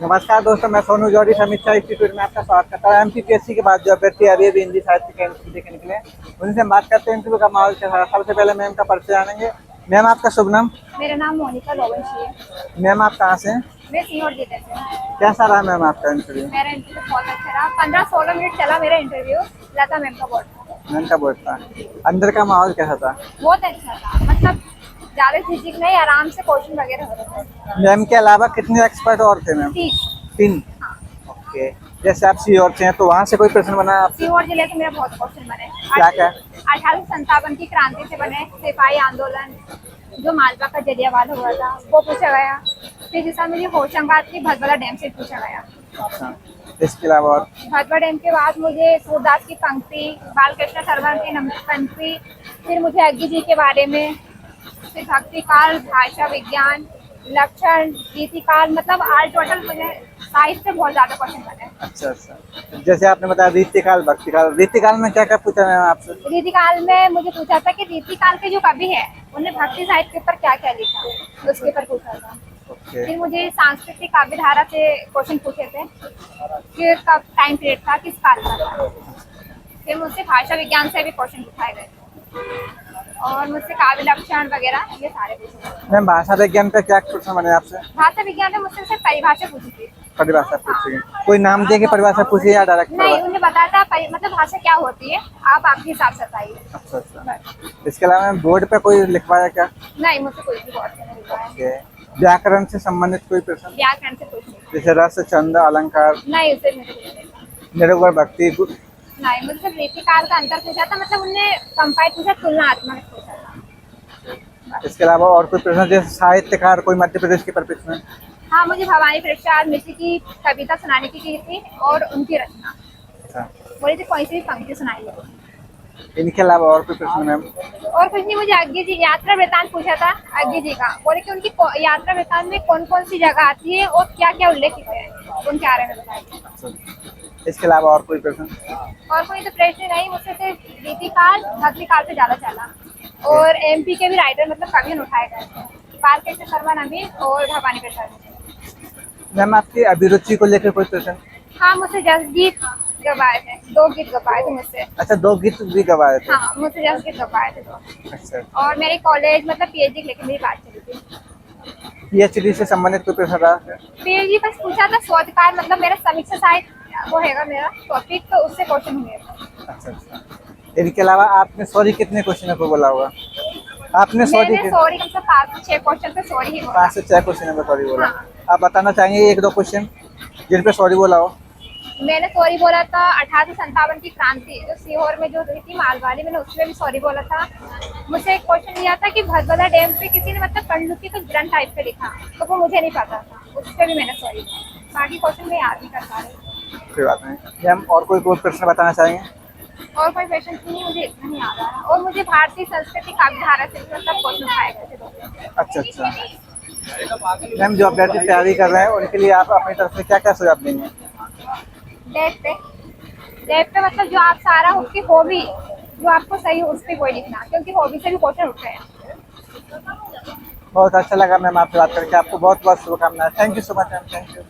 नमस्कार दोस्तों, मैं सोनू जौहरी समीक्षा इंस्टीट्यूट में आपका स्वागत करता हूँ। एमपीपीएससी के बाद जो अभ्यर्थी अभी भी हिंदी साहित्य के इंटरव्यू देने निकले उनसे हम बात करते हैं इंटरव्यू का माहौल कैसा है। सबसे पहले मैम का परिचय जानेंगे। मैम, आपका शुभ नाम? मेरा नाम मोनिका रोवंशी है। मैम, आप कहाँ से हैं? मैं सीहोर जिले से हूँ। कैसा रहा मैम आपका इंटरव्यू? मेरा इंटरव्यू बहुत अच्छा रहा। 15-16 मिनट चला मेरा इंटरव्यू। लता मैम का बोर्ड था। मैम का बोर्ड था। अंदर का माहौल कैसा था? बहुत अच्छा था, मतलब ज़्यादा झिझक नहीं, आराम से क्वेश्चन वगैरह हो रहे थे। मैम के अलावा कितने एक्सपर्ट और थे मैम? 30। 3। हाँ। ओके। जैसे आप सीहोर से हैं तो वहाँ से कोई प्रश्न बना आपसे? सीहोर जिले से मेरा बहुत क्वेश्चन बने। क्या क्या? 1857 की क्रांति से बने, सिपाही आंदोलन, जो मालवा का जलियांवाला हुआ था वो पूछा गया। फिर जिसका मुझे होशंगाबाद की भदभदा डैम से पूछा गया। अच्छा, इसके अलावा और? भदभदा डैम के बाद मुझे सूरदास की पंक्ति, बालकृष्ण शर्मा की पंक्ति, फिर मुझे अग्गी जी के बारे में, फिर भक्ति काल, भाषा विज्ञान, लक्षण, रीति काल, मतलब आल टोटल मुझे साहित्य से बहुत ज्यादा क्वेश्चन बने। अच्छा। जैसे आपने बताया रीतिकाल, भक्तिकाल, रीतिकाल में क्या क्या पूछा मैम आपसे? रीति काल में मुझे पूछा था कि रीति काल के जो कवि है उन्हें भक्ति साहित्य के ऊपर क्या क्या लिखा, उसके ऊपर पूछा था। ओके। फिर मुझे सांस्कृतिक काव्य धारा से क्वेश्चन पूछे थे कि कब टाइम पीरियड था, किस काल का था। फिर मुझसे भाषा विज्ञान से भी क्वेश्चन पूछाए गए और मुझसे काव्य लक्षण वगैरह ये सारे पूछे। मैम, भाषा विज्ञान पे क्या प्रश्न बने आपसे? भाषा विज्ञान में मुझसे सिर्फ परिभाषा पूछी थी। परिभाषा पूछी? कोई नाम दे के परिभाषा पूछी या डायरेक्ट नहीं, परिभाषा? उन्हें बताया था मतलब भाषा क्या होती है, आप आपके हिसाब से बताइए। अच्छा। इसके अलावा मैम बोर्ड पे कोई लिखवाया क्या? नहीं, मुझसे कोई भी बहुत नहीं लिखा है। ओके। व्याकरण से संबंधित कोई प्रश्न? व्याकरण से कुछ नहीं। जैसे रस, छंद, अलंकार, नहीं, उससे मुझे कुछ नहीं। निरूपण, भक्ति? नहीं, मुझे सिर्फ रीतिकाल का अंतर पूछा था, मतलब उनने कंपेयर पूछा, तुलनात्मक पूछा था। इसके अलावा और कोई प्रश्न? जैसे साहित्यकार कोई मध्य प्रदेश के प्रश्न? हाँ, मुझे भवानी प्रसाद मिश्र की कविता सुनाने की थी और उनकी रचना। अच्छा। बोली थी कोई सी भी पंक्ति सुनाई है। इनके अलावा और कोई प्रश्न मैम? और कुछ नहीं, मुझे अग्गी जी यात्रा वृतांत पूछा था। अग्गी जी का बोले कि उनकी यात्रा वृतांत में कौन कौन सी जगह आती है और क्या क्या उल्लेखित है, उनके बारे में बताइए। अच्छा। इसके अलावा और कोई प्रश्न? और कोई तो प्रश्न नहीं, मुझसे सिर्फ रीतिकाल, भक्तिकाल से ज्यादा चला। और एमपी के भी राइटर मतलब कवि उठाए गए थे, बालकृष्ण शर्मा नवीन और भवानी प्रसाद। मैम, आपकी अभिरुचि को लेकर कोई प्रश्न? हाँ, मुझसे जस गीत गवाए थे, 2 गीत गवाए थे मुझसे। अच्छा, 2 गीत भी गवाए थे? हाँ, मुझसे जस गीत गवाए थे 2। अच्छा। और मेरे कॉलेज मतलब पीएचडी लेके मेरी बात चली थी। पीएचडी से संबंधित कोई प्रश्न रहा? पीएचडी बस पूछा था शोधकार, मतलब मेरा समीक्षा साहित्य वो हैगा मेरा टॉपिक, तो उससे क्वेश्चन हुए थे। अच्छा। इनके अलावा आपने सॉरी कितने क्वेश्चन को बोला होगा? आपने मैंने सॉरी कम से 5 से 6 क्वेश्चन पे सॉरी ही बोला। 5 से 6 क्वेश्चन में सॉरी बोला? हाँ। आप बताना चाहेंगे 1-2 क्वेश्चन जिन पे सॉरी बोला हो? मैंने सॉरी बोला था 1857 की क्रांति जो सीहोर में जो हुई थी मालवाड़ी, मैंने उसमें भी सॉरी बोला था। मुझसे एक क्वेश्चन दिया था कि भदभदा डैम पे किसी ने मतलब पंडुकी को ग्रंथ टाइप पे लिखा, तो वो मुझे नहीं पता था, उस पर भी मैंने सॉरी बोला। बाकी क्वेश्चन मैं याद नहीं कर पा रही। कोई बात नहीं। मैम, और कोई प्रश्न बताना चाहेंगे? और कोई क्वेश्चन नहीं, मुझे इतना ही याद आ रहा। और मुझे भारतीय संस्कृति काव्य धारा से मतलब क्वेश्चन उठाए गए थे। अच्छा। मैम, जो अभ्यर्थी तैयारी कर रहे हैं उनके लिए आप अपनी तरफ से क्या क्या सुझाव देंगे? डेप पे मतलब जो आप सारा उसकी हॉबी जो आपको सही हो उस पर कोई लिखना, क्योंकि हॉबी से भी क्वेश्चन उठ रहे हैं। बहुत अच्छा लगा मैम आपसे बात करके। आपको बहुत बहुत शुभकामनाएं। Thank you so much ma'am. Thank you.